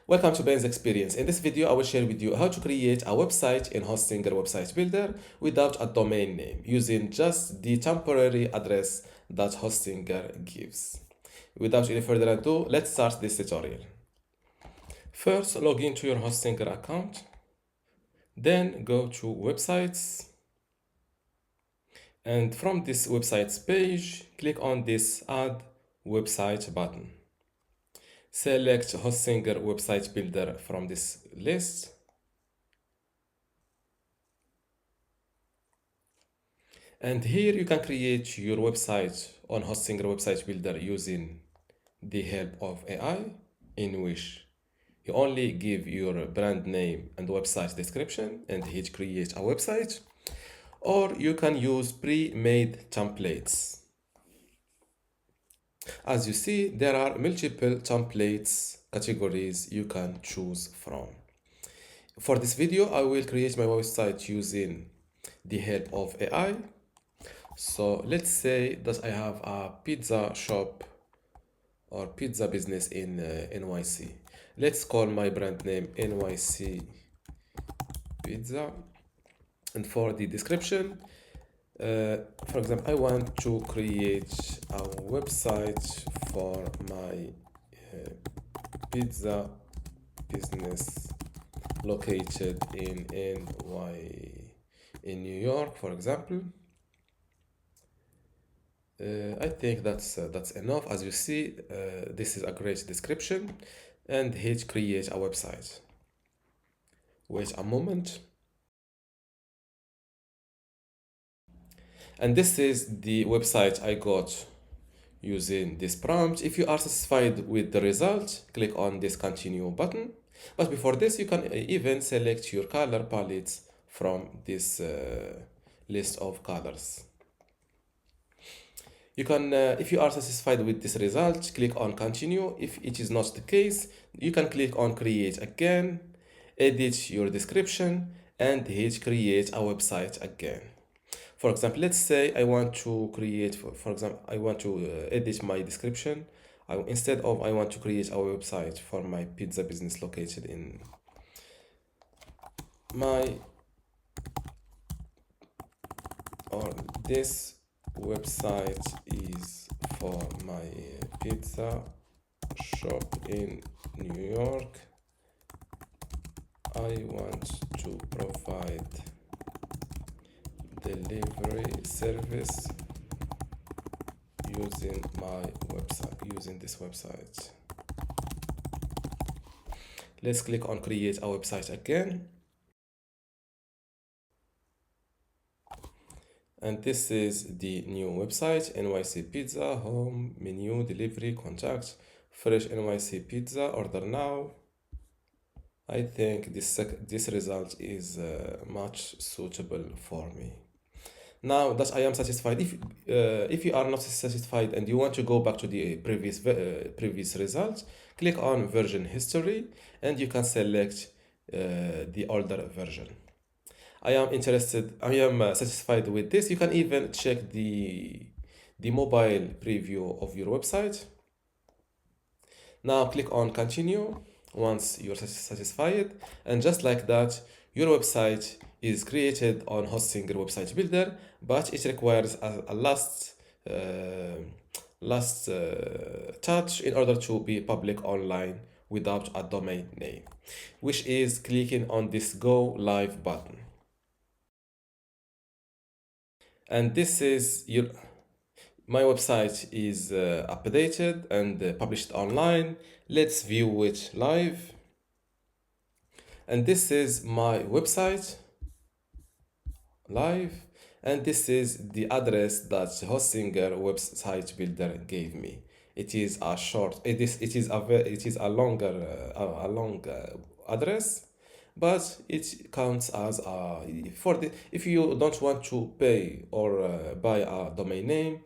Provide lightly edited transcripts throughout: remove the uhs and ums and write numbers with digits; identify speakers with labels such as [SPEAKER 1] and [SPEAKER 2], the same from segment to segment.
[SPEAKER 1] Welcome to Ben's Experience. In this video, I will share with you how to create a website in Hostinger Website Builder without a domain name using just the temporary address that Hostinger gives. Without any further ado, let's start this tutorial. First, log into your Hostinger account. Then go to Websites. And from this websites page, click on this Add Website button. Select Hostinger Website Builder from this list. And here you can create your website on Hostinger Website Builder using the help of AI, in which you only give your brand name and website description and hit create a website, or you can use pre-made templates. As you see, there are multiple templates categories you can choose from. For this video, I will create my website using the help of AI. So let's say that I have a pizza shop or pizza business in NYC. Let's call my brand name NYC Pizza. And for the description, for example, I want to create a website for my pizza business located in New York, for example. I think that's enough. As you see, this is a great description, and hit create a website. Wait a moment. And this is the website I got using this prompt. If you are satisfied with the result, click on this continue button. But before this, you can even select your color palettes from this list of colors. You can, if you are satisfied with this result, click on continue. If it is not the case, you can click on create again, edit your description, and hit create a website again. For example, let's say I want to create, for example, I want to edit my description. Instead of I want to create a website for my pizza business located in this website is for my pizza shop in New York. I want to provide delivery service using this website. Let's click on create a website again. And this is the new website, NYC Pizza, home, menu, delivery, contact, fresh NYC Pizza, order now. I think this result is much suitable for me. Now that I am satisfied, if you are not satisfied and you want to go back to the previous result, click on version history and you can select the older version. I am satisfied with this. You can even check the mobile preview of your website. Now click on continue once you're satisfied, and just like that, your website is created on Hostinger Website Builder, but it requires a last touch in order to be public online without a domain name, which is clicking on this Go Live button. And this is my website is updated and published online. Let's view it live. And this is my website live, and this is the address that Hostinger Website Builder gave me. It is a short. It is a long address, but it counts as if you don't want to pay or buy a domain name,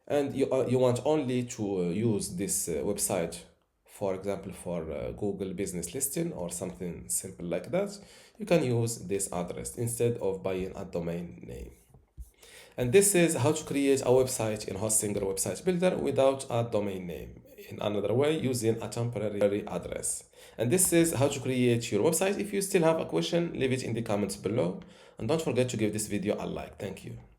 [SPEAKER 1] and you want only to use this website, for example, for Google business listing or something simple like that, you can use this address instead of buying a domain name. And this is how to create a website in Hostinger Website Builder without a domain name. in another way using a temporary address. And this is how to create your website. If you still have a question, leave it in the comments below, and don't forget to give this video a like. Thank you.